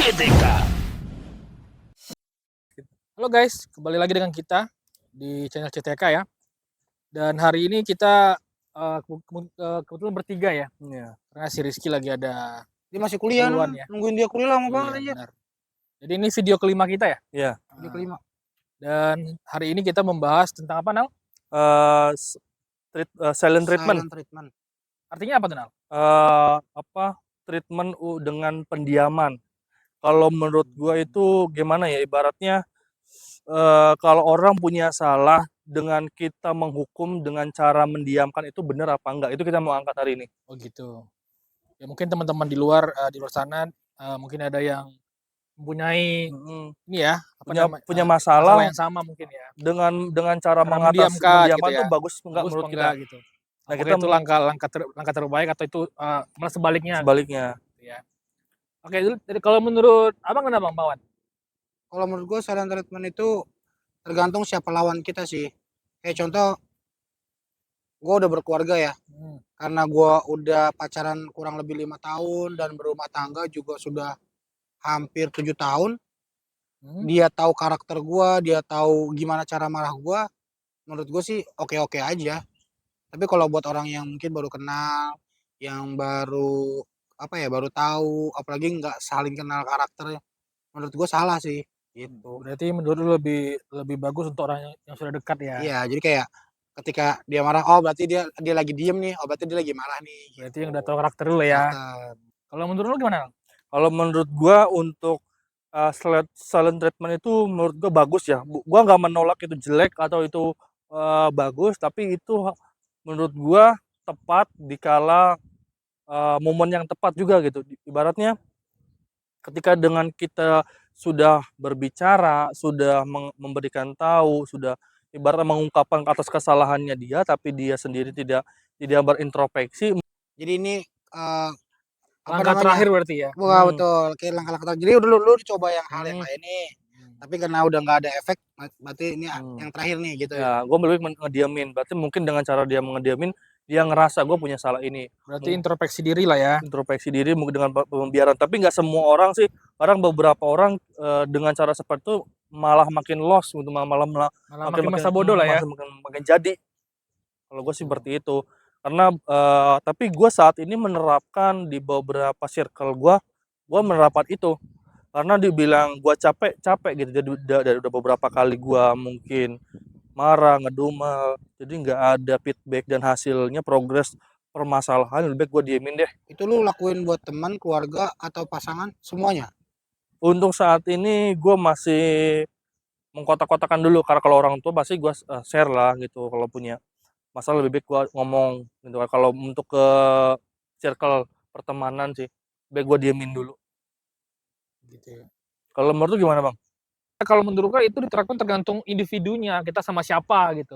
CTK. Halo guys, kembali lagi dengan kita di channel CTK ya. Dan hari ini kita kebetulan bertiga ya. Iya. Karena si Rizky lagi ada Dia masih kuliah keperluan ya. nungguin dia kuliah lama Iya, banget aja. benar. Jadi ini video kelima kita ya. Iya. Video kelima. Dan hari ini kita membahas tentang apa, Nal? Silent treatment. Silent treatment. Artinya apa tuh, Nal? Treatment dengan pendiaman. Kalau menurut gua itu gimana ya, ibaratnya kalau orang punya salah dengan kita menghukum dengan cara mendiamkan itu benar apa enggak? Itu kita mau angkat hari ini. Oh gitu. Ya mungkin teman-teman di luar sana mungkin ada yang mempunyai ini ya, punya masalah yang sama mungkin ya. dengan cara mendiamkan mendiamkan gitu itu ya. bagus enggak Bagus menurut apa kita? enggak gitu. Nah, Apakah kita itu langkah terbaik atau itu malah sebaliknya? sebaliknya. Ya. Oke, jadi kalau menurut Abang kenapa Bang Pawan? Kalau menurut gue silent treatment itu tergantung siapa lawan kita sih. Kayak contoh, gue udah berkeluarga ya. Karena gue udah pacaran kurang lebih 5 tahun dan berumah tangga juga sudah hampir 7 tahun. Dia tahu karakter gue, dia tahu gimana cara marah gue. Menurut gue sih oke-oke aja. Tapi kalau buat orang yang mungkin baru kenal, yang baru baru tahu, apalagi nggak saling kenal karakternya, menurut gue salah sih gitu. Berarti menurut lu lebih bagus untuk orang yang sudah dekat ya. Iya, jadi kayak ketika dia marah, oh berarti dia lagi diem nih, oh berarti dia lagi marah nih. Berarti yang udah tahu karakter lu ya. Kalau menurut lu gimana? Kalau menurut gua untuk silent treatment itu menurut gua bagus ya. Gua nggak menolak itu jelek atau itu bagus, tapi itu menurut gua tepat dikala momen yang tepat juga gitu. Ibaratnya ketika dengan kita sudah berbicara, sudah memberikan tahu, sudah ibaratnya mengungkapkan atas kesalahannya dia, tapi dia sendiri tidak berintrospeksi. Jadi ini Langkah terakhir berarti ya. Wah betul, kayak langkah-langkah terakhir. Jadi lu coba yang hal yang lain nih, tapi karena udah nggak ada efek, berarti ini yang terakhir nih gitu ya. Ya, gue lebih ngediamin. Berarti mungkin dengan cara dia ngediamin, dia ngerasa gue punya salah ini. Berarti introspeksi diri lah ya. Introspeksi diri mungkin dengan pembiaran. Tapi nggak semua orang sih. Kadang beberapa orang dengan cara seperti itu malah makin lost, gitu, malah makin masa bodoh lah ya. Makin jadi. Kalau gue sih seperti itu. Karena tapi gue saat ini menerapkan di beberapa circle gue menerapkan itu. Karena dibilang gue capek gitu. Jadi udah beberapa kali gue mungkin marah, ngedumel, jadi nggak ada feedback dan hasilnya progres permasalahan, lebih baik gue diemin deh. Itu lu lakuin buat teman, keluarga, atau pasangan, semuanya? Untuk saat ini gue masih mengkotak-kotakan dulu, karena kalau orang tua pasti gue share lah gitu, kalau punya masalah lebih baik gue ngomong gitu. Kalau untuk ke circle pertemanan sih, baik gue diemin dulu. Gitu ya. Kalau menurut lu gimana Bang? Kalau menurut gue itu diterapkan tergantung individunya, kita sama siapa gitu.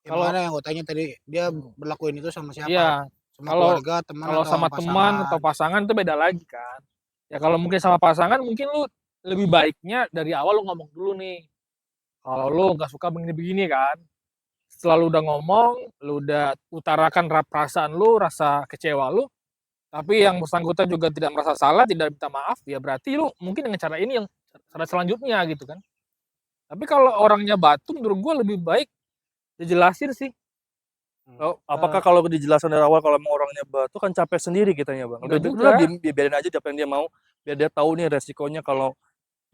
Kalau yang gue tanya tadi, dia berlakuin itu sama siapa? Iya. Sama keluarga, teman, kalau atau sama pasangan? teman atau pasangan itu beda lagi kan. Ya kalau mungkin sama pasangan, mungkin lu lebih baiknya dari awal lu ngomong dulu nih. Kalau lu nggak suka begini-begini kan, setelah lu udah ngomong, lu udah utarakan perasaan lu, rasa kecewa lu, tapi yang bersangkutan juga tidak merasa salah, tidak minta maaf, ya berarti lu mungkin dengan cara ini yang cara selanjutnya gitu kan. Tapi kalau orangnya batu, menurut gue lebih baik dijelasin sih. Apakah kalau dijelasin dari awal kalau emang orangnya batu kan capek sendiri kitanya Bang. Udah biarin aja apa yang dia mau, biar dia tahu nih resikonya kalau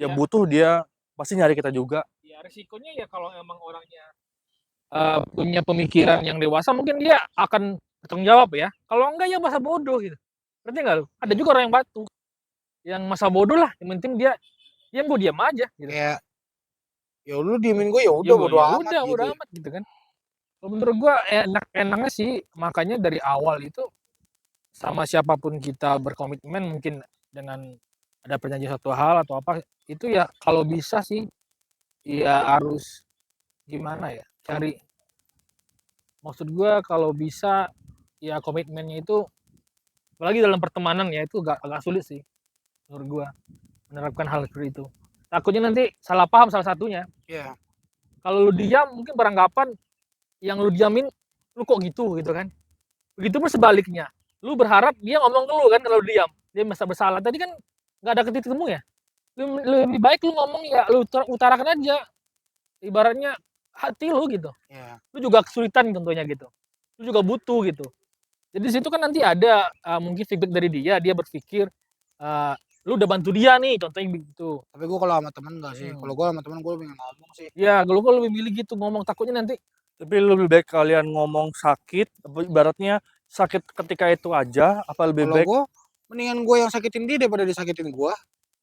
dia butuh dia pasti nyari kita juga. Ya resikonya ya kalau emang orangnya punya pemikiran yang dewasa mungkin dia akan bertanggung jawab ya. Kalau enggak ya masa bodoh gitu. Ngerti enggak lu? Ada juga orang yang batu. Yang masa bodoh lah, yang penting dia gue diam aja gitu. Kayak ya lu diemin gue, ya udah bodo amat gitu kan. Kalau menurut gue enaknya sih, makanya dari awal itu sama siapapun kita berkomitmen, mungkin dengan ada perjanjian satu hal atau apa, itu ya kalau bisa sih ya harus gimana ya, cari, maksud gue kalau bisa ya komitmennya itu, apalagi dalam pertemanan ya, itu agak sulit sih menurut gue menerapkan hal seperti itu. Takutnya nanti salah paham salah satunya. Iya. Kalau lu diam mungkin beranggapan yang lu diamin, lu kok gitu kan. Begitu pun sebaliknya, lu berharap dia ngomong dulu kan. Kalau diam dia merasa bersalah, tadi kan nggak ada titik temu ya, lebih baik lu ngomong ya lu utarakan aja, ibaratnya hati lu gitu. Iya. Lu juga kesulitan contohnya gitu, lu juga butuh gitu. Jadi di situ kan nanti ada, mungkin feedback dari dia berpikir, eee, lu udah bantu dia nih, contohnya begitu. Tapi gue kalau sama temen enggak sih. Kalau Mhm. gue sama temen gue pengen ngomong sih. Iya, kalau gua lebih milih gitu ngomong, takutnya nanti Tapi lebih baik kalian ngomong sakit, ibaratnya sakit ketika itu aja, apa lebih Kalau baik gue mendingan gue yang sakitin dia daripada disakitin gue.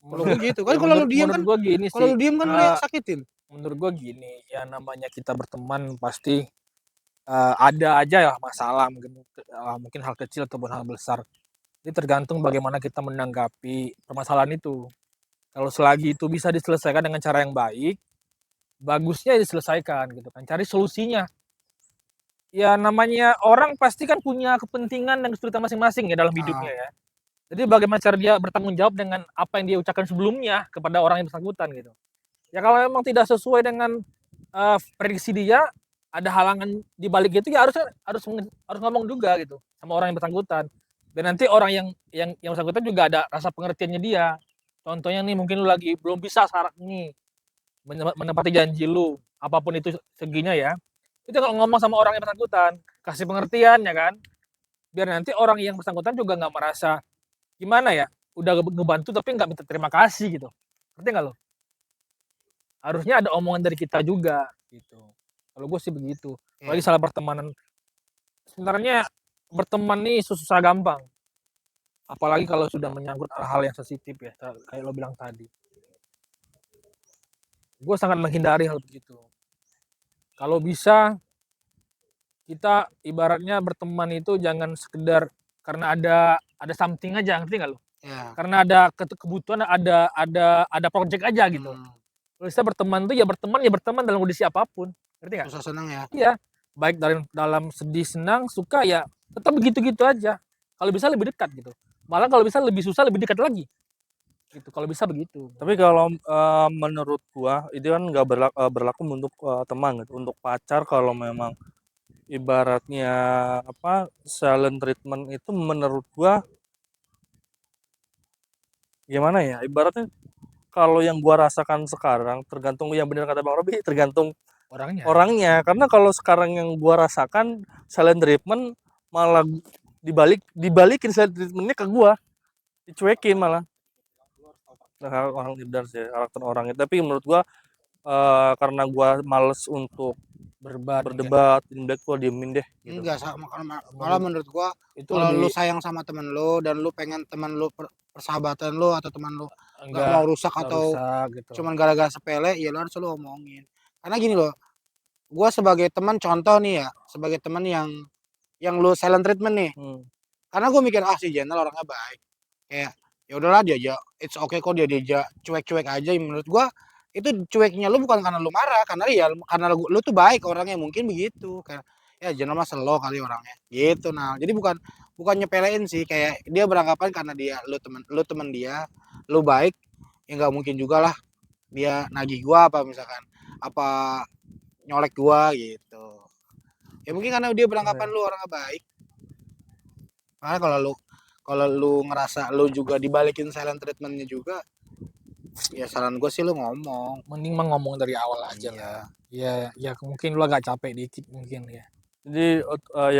Kalau gue gitu. ya Kan kalau lu diem menurut kan, gua gini kalau sih, lu diem kan lu yang sakitin. menurut gua gini, ya namanya kita berteman pasti, ada aja ya masalah mungkin hal kecil ataupun hal besar. Ini tergantung bagaimana kita menanggapi permasalahan itu. Kalau selagi itu bisa diselesaikan dengan cara yang baik, bagusnya diselesaikan gitu kan, cari solusinya. Ya namanya orang pasti kan punya kepentingan dan kesulitan masing-masing ya dalam Heeh. hidupnya ya. Jadi bagaimana cara dia bertanggung jawab dengan apa yang dia ucapkan sebelumnya kepada orang yang bersangkutan gitu. Ya kalau memang tidak sesuai dengan, prediksi dia, ada halangan di balik itu ya harus ngomong juga gitu sama orang yang bersangkutan. Dan nanti orang yang bersangkutan juga ada rasa pengertiannya dia. Contohnya nih mungkin lu lagi belum bisa nih menepati janji lu, apapun itu seginya ya. Itu kalau ngomong sama orang yang bersangkutan, kasih pengertian ya kan, biar nanti orang yang bersangkutan juga nggak merasa gimana ya, udah ngebantu tapi nggak minta terima kasih gitu. Ngerti nggak lo? Harusnya ada omongan dari kita juga gitu. Kalau gue sih begitu. Apalagi Iya. salah pertemanan. Sebenarnya berteman nih susah gampang. Apalagi kalau sudah menyangkut hal-hal yang sensitif ya, kayak lo bilang tadi. Gue sangat menghindari hal begitu. Kalau bisa kita ibaratnya berteman itu jangan sekedar karena ada something aja, ngerti nggak lo? Iya. Karena ada kebutuhan, ada project aja gitu. Hmm. Kalau kita berteman tuh ya berteman dalam kondisi apapun, ngerti nggak? Susah senang ya. Iya, baik dalam sedih, senang, suka ya tetap begitu-gitu aja. Kalau bisa lebih dekat gitu. Malah kalau bisa lebih susah lebih dekat lagi. Gitu, kalau bisa begitu. tapi kalau, menurut gua itu kan nggak berlaku untuk, teman gitu. Untuk pacar kalau memang ibaratnya apa, silent treatment itu menurut gua gimana ya, ibaratnya kalau yang gua rasakan sekarang tergantung yang benar kata Bang Robi, tergantung Orangnya. orangnya. Karena kalau sekarang yang gua rasakan silent treatment malah dibalikin silent treatment-nya ke gua, dicuekin malah. Nah, orang leader sih, karakter orangnya. Tapi menurut gua, karena gua males untuk Berdebat mungkin. berdebat, lebih baik gua diemin deh gitu. Enggak sama, malah menurut gua Itu kalau lu lebih sayang sama temen lu dan lu pengen teman lu persahabatan lu atau teman lu nggak enggak mau rusak enggak atau rusak gitu. cuman gara-gara sepele, ya lu harus lu omongin. Karena gini loh, gua sebagai teman contoh nih ya, sebagai teman yang lu silent treatment nih. Hmm. Karena gue mikir si Jenal orangnya baik. Kayak ya udahlah diajak, it's okay kok dia diajak cuek-cuek aja. Menurut gua itu cueknya lu bukan karena lu marah, karena ya karena lu tuh baik orangnya, mungkin begitu. Kayak ya Jenal mah slow kali orangnya. Gitu nah. Jadi bukan nyepelein sih, kayak dia beranggapan karena dia lu temen dia, lu baik, ya nggak mungkin juga lah dia nagih gua apa misalkan apa nyolek gua gitu. Ya mungkin karena dia beranggapan lu orangnya baik. Makanya kalau lu ngerasa lu juga dibalikin silent treatment-nya juga, ya saran gue sih lu ngomong. Mending mah ngomong dari awal aja lah. Ya mungkin lu agak capek dikit mungkin ya. Jadi,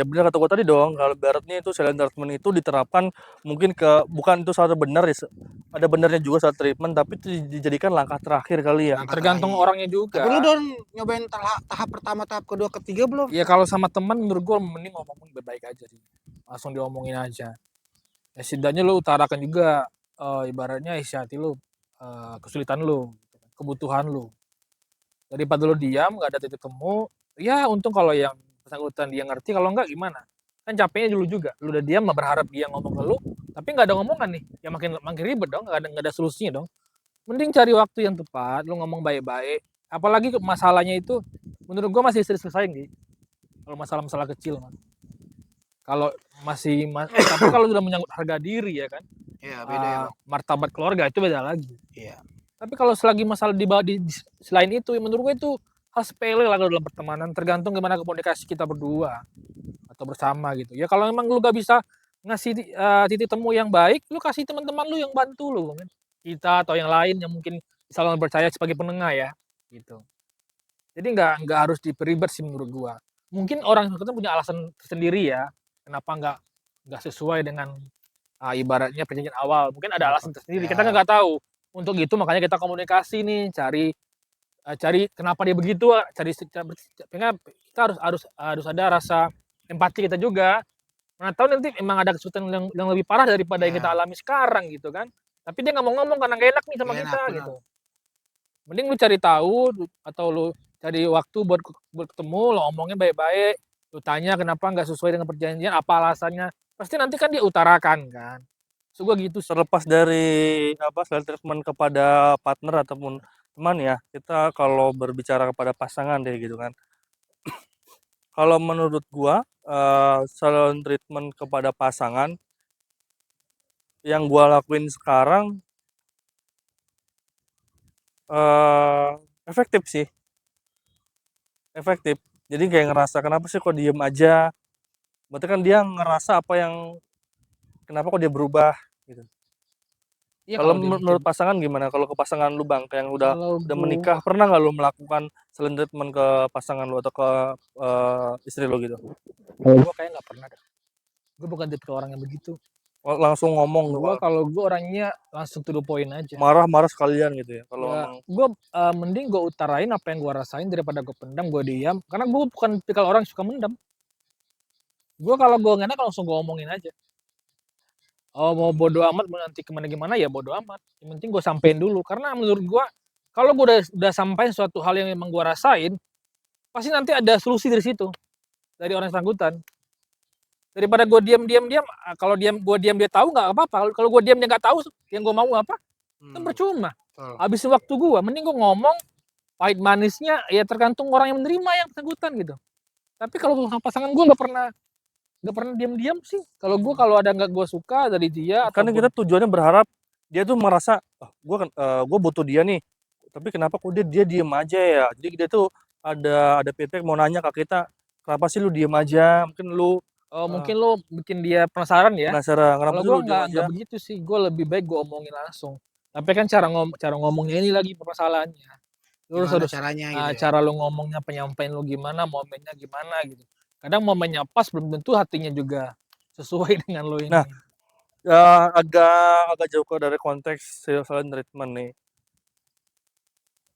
ya benar kata gua tadi dong, kalau ibaratnya itu silent treatment itu diterapkan mungkin bukan itu satu benar ya, ada benarnya juga silent treatment, tapi itu dijadikan langkah terakhir kali ya. Tergantung orangnya juga. Tapi lu udah nyobain tahap pertama, tahap kedua, ketiga belum? Ya kalau sama teman menurut gua mending ngomong baik-baik aja sih. Langsung diomongin aja. Ya setidaknya lu utarakan juga, ibaratnya isi hati lu, kesulitan lu, kebutuhan lu. Daripada lu diam nggak ada titik temu, ya untung kalau yang bersangkutan dia ngerti, kalau enggak gimana? Kan capeknya dulu juga, lu udah diam berharap dia ngomong ke lu, tapi nggak ada ngomongan nih, ya makin makin ribet dong, nggak ada solusinya dong. Mending cari waktu yang tepat, lu ngomong baik-baik, apalagi masalahnya itu menurut gua masih bisa diselesain sih, kalau masalah-masalah kecil mah. Kalau tapi kalau sudah menyangkut harga diri ya kan, Iya beda ya bang. martabat keluarga itu beda lagi. Iya. Tapi kalau selagi masalah selain itu, menurut gue itu hal sepele lah kalau dalam pertemanan. Tergantung gimana komunikasi kita berdua atau bersama gitu. Ya kalau memang lu gak bisa ngasih titik temu yang baik, lu kasih teman-teman lu yang bantu lu. kita atau yang lain yang mungkin selalu percaya sebagai penengah ya, gitu. Jadi nggak harus diperibet sih menurut gua. Mungkin orang yang bersangkutan punya alasan tersendiri ya, kenapa nggak sesuai dengan ibaratnya perjanjian awal. Mungkin ada alasan tersendiri, kita Ya. nggak tahu. Untuk itu makanya kita komunikasi nih, cari kenapa dia begitu, sehingga kita harus ada rasa empati kita juga. Mana tahu nanti emang ada kesulitan yang lebih parah daripada yang kita Ya. alami sekarang gitu kan. Tapi dia nggak mau ngomong karena nggak enak nih sama Nggak kita enak, bener. gitu. Mending lu cari tahu atau lu cari waktu buat ketemu, lu omongin baik-baik, lu tanya kenapa nggak sesuai dengan perjanjian, apa alasannya. Pasti nanti kan dia utarakan kan. Maksud gua gitu sih. Terlepas dari silent treatment kepada partner ataupun teman ya, kita kalau berbicara kepada pasangan deh gitu kan. Kalau menurut gua, silent treatment kepada pasangan yang gua lakuin sekarang efektif sih, efektif. Jadi kayak ngerasa, kenapa sih kok diem aja, berarti kan dia ngerasa apa yang kenapa kok dia berubah gitu. Iya Kalau kalau dia menurut mungkin pasangan gimana? Kalau ke pasangan lu Bang, kayak yang kalau udah gua menikah, pernah nggak lu melakukan silent treatment ke pasangan lu atau ke, istri lu gitu? kalau gua kayaknya nggak pernah deh. Gua bukan tipe orang yang begitu. Langsung ngomong tuh Kalau gua orangnya langsung to the point aja. marah-marah sekalian gitu ya kalau Ya, emang gua mending gua utarain apa yang gua rasain daripada gua pendam, gua diam. Karena gua bukan tipikal orang yang suka mendam. Gua kalau gua nggak enak langsung gua omongin aja. Oh, mau bodo amat mau nanti gimana-gimana ya bodo amat. Yang penting gua sampein dulu. Karena menurut gua kalau gua udah sampein suatu hal yang memang gua rasain, pasti nanti ada solusi dari situ, dari orang yang bersangkutan. Daripada gua diam, kalau gua diam dia tahu nggak apa-apa. Kalau gua diam dia nggak tahu yang gua mau apa, kan percuma. Betul. Habisin waktu gua, mending gua ngomong pahit manisnya ya tergantung orang yang menerima yang bersangkutan gitu. Tapi kalau sama pasangan gua nggak pernah diam-diam sih. Kalau gua kalau ada nggak gua suka dari dia karena ataupun kita tujuannya berharap dia tuh merasa, "Oh, gua butuh dia nih, tapi kenapa kok dia diem aja ya?" Jadi dia tuh ada feedback mau nanya ke kita, "Kenapa sih lu diem aja? Mungkin lu, mungkin lo bikin dia penasaran ya. penasaran, kenapa Kalau sih gua lu diem nggak aja?" begitu sih. Gua lebih baik gua omongin langsung. Tapi kan cara ngomongnya ini lagi permasalahannya. Lu Gimana harus caranya gitu ya? cara lu ngomongnya, penyampaian lu gimana, momennya gimana gitu. Kadang momennya pas belum tentu hatinya juga sesuai dengan lu Nah, ini. agak jauh dari konteks silent treatment nih.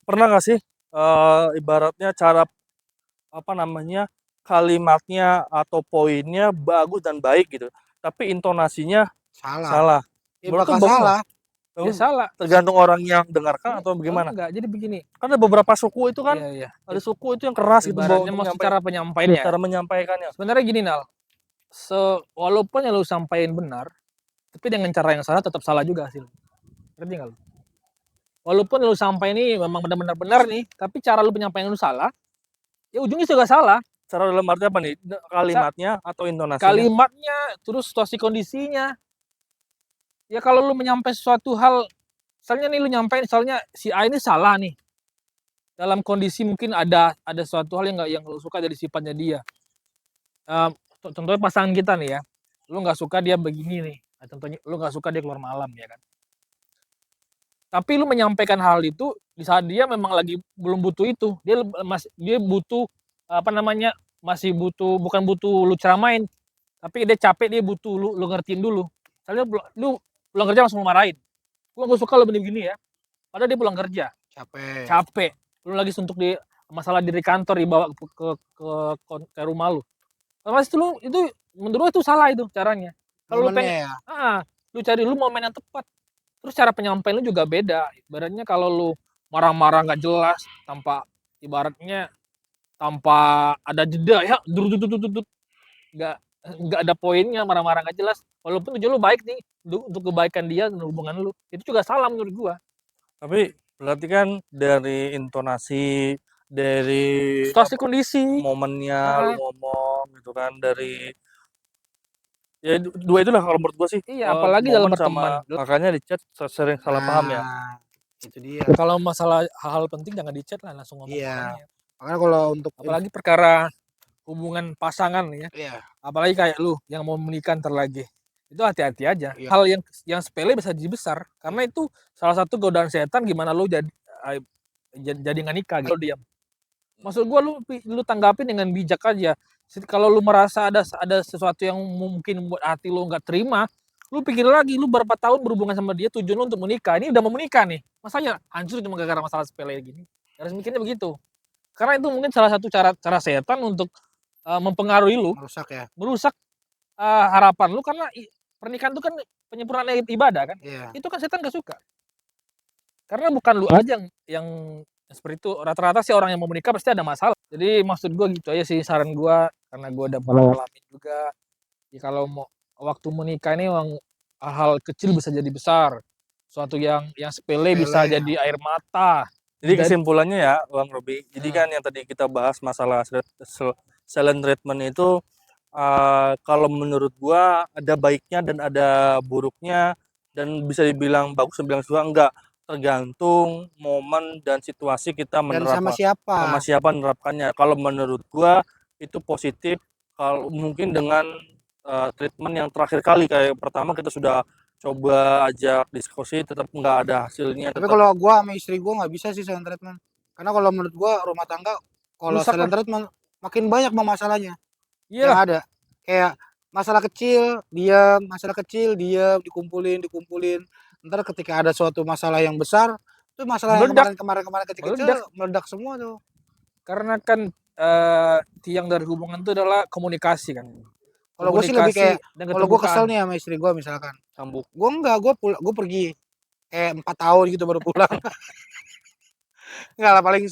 Pernah nggak sih, ibaratnya cara, kalimatnya atau poinnya bagus dan baik gitu, tapi intonasinya Salah. salah. Ya Menurut bakal tuh bagus nggak? salah. Ya Bagus, salah. tergantung orang yang dengarkan atau bagaimana? Enggak, jadi begini. Kan ada beberapa suku itu kan, Iya, iya. ada suku itu yang keras gitu Ibaratnya untuk maksud cara penyampaiannya. cara menyampaikannya. Sebenarnya gini, Nal. Walaupun yang lu sampaikan benar, tapi dengan cara yang salah tetap salah juga hasilnya. Ngerti nggak lu? Walaupun lu sampai ini memang benar-benar benar nih, tapi cara lu penyampaian lu salah, ya ujungnya juga salah. Salah dalam arti apa nih? Kalimatnya atau intonasinya? Kalimatnya, terus situasi kondisinya. Ya kalau lu menyampaikan sesuatu hal, misalnya nih lu nyampein, misalnya si A ini salah nih. Dalam kondisi mungkin ada suatu hal yang lu suka dari sifatnya dia. Contohnya pasangan kita nih ya, lu nggak suka dia begini nih. Contohnya lu nggak suka dia keluar malam ya kan. Tapi lu menyampaikan hal itu di saat dia memang lagi belum butuh itu. Dia butuh masih butuh, bukan butuh lu ceramain, tapi dia capek, dia butuh lu ngertiin dulu. Misalnya lu pulang kerja langsung marahin. Gua nggak suka lu begini ya. Padahal dia pulang kerja, capek. Lu lagi suntuk di masalah di kantor dibawa ke rumah lu. Pasti itu menurut itu salah itu caranya. Kalau lu pengen lu cari dulu momen yang tepat. Terus cara penyampaian lu juga beda. Ibaratnya kalau lu marah-marah nggak jelas, ibaratnya tanpa ada jeda ya, nggak ada poinnya, marah-marah nggak jelas. Walaupun tujuan lu baik nih untuk kebaikan dia dan hubungan lu, itu juga salah menurut gua. Tapi berarti kan dari intonasi, dari Situasi kondisi. momennya lu ngomong gitu kan, dari ya dua itulah kalau menurut gua sih, Iya, apalagi dalam momen berteman. sama makanya di chat sering salah paham ya. Itu dia. Kalau masalah hal-hal penting jangan di chat lah, langsung ngomong orangnya. Makanya kalau untuk Apalagi perkara hubungan pasangan ya. Iya. Apalagi kayak lu yang mau menikah ntar lagi. Itu hati-hati aja. Iya. Hal yang sepele bisa jadi besar. Karena itu salah satu godaan setan gimana lu jadi nggak nikah gitu diam. Maksud gua lu tanggapin dengan bijak aja. Kalau lu merasa ada sesuatu yang mungkin buat hati lu nggak terima, lu pikir lagi, lu berapa tahun berhubungan sama dia, tujuan lu untuk menikah. Ini udah mau menikah nih. Masanya hancur cuma gara-gara masalah sepele gini. Harus mikirnya begitu. Karena itu mungkin salah satu cara setan untuk mempengaruhi lu, merusak harapan lu, karena pernikahan itu kan penyempurnaan ibadah kan. Iya. Itu kan setan gak suka. Karena bukan lu aja yang seperti itu. Rata-rata sih orang yang mau menikah pasti ada masalah. Jadi maksud gua gitu aja sih saran gua, karena gua udah pernah ngalamin juga. Ya kalau mau waktu menikah ini memang hal-hal kecil bisa jadi besar. Suatu yang sepele bisa ya. jadi air mata. Jadi kesimpulannya ya Bang Robi, jadi kan yang tadi kita bahas masalah silent treatment itu kalau menurut gua ada baiknya dan ada buruknya, dan bisa dibilang bagus, dibilang juga enggak, tergantung momen dan situasi kita Dan sama siapa menerapkannya. Kalau menurut gua itu positif, kalau mungkin dengan treatment yang terakhir kali, kayak pertama kita sudah coba ajak diskusi tetap nggak ada hasilnya. Tapi kalau gua sama istri gua nggak bisa sih silent treatment. Karena kalau menurut gua rumah tangga kalau silent treatment makin banyak masalahnya. Yang ada kayak masalah kecil diam, dikumpulin. Ntar ketika ada suatu masalah yang besar, itu masalah yang kemarin kecil meledak semua tuh. Karena kan tiang dari hubungan itu adalah komunikasi kan. Kalau gue sih lebih kayak, kalau gue kesel nih sama istri gue misalkan, gue enggak, gue pergi 4 tahun gitu baru pulang. Enggak lah, paling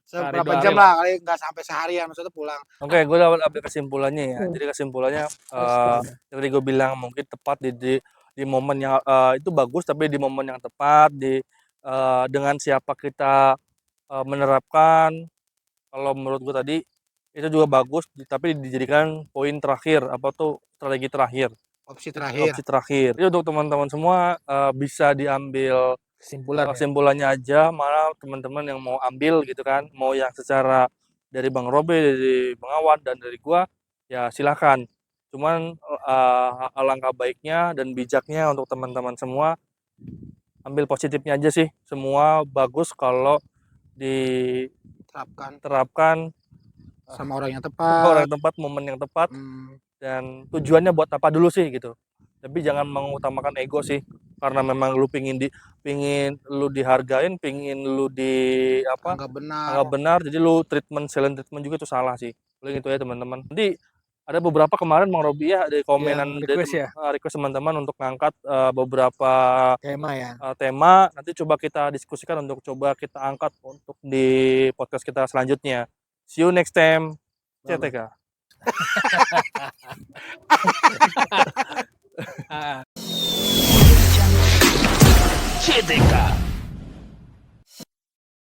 seberapa jam lah, kali nggak sampai seharian maksudnya pulang. Oke, gue dapat ambil kesimpulannya ya. Jadi kesimpulannya tadi gue bilang mungkin tepat di momen yang itu bagus, tapi di momen yang tepat, dengan siapa kita menerapkan. Kalau menurut gue tadi itu juga bagus, tapi dijadikan poin terakhir, apa tuh, strategi terakhir, opsi terakhir. Jadi untuk teman-teman semua bisa diambil kesimpulannya aja, malah teman-teman yang mau ambil gitu kan, mau yang secara dari Bang Robe, dari Bang Awan, dan dari gua, ya silakan. Cuman alangkah baiknya dan bijaknya untuk teman-teman semua, ambil positifnya aja sih. Semua bagus kalau diterapkan sama orang yang tepat, momen yang tepat, dan tujuannya buat apa dulu sih gitu. Tapi jangan mengutamakan ego sih, karena memang lu pingin lu dihargain, pingin lu anggap benar, jadi lu silent treatment juga itu salah sih. Paling itu ya teman-teman. Nanti ada beberapa kemarin Bang Robi ya, dari komenan request teman-teman untuk ngangkat beberapa tema. Nanti coba kita diskusikan untuk coba kita angkat untuk di podcast kita selanjutnya. See you next time. CTK. CTK.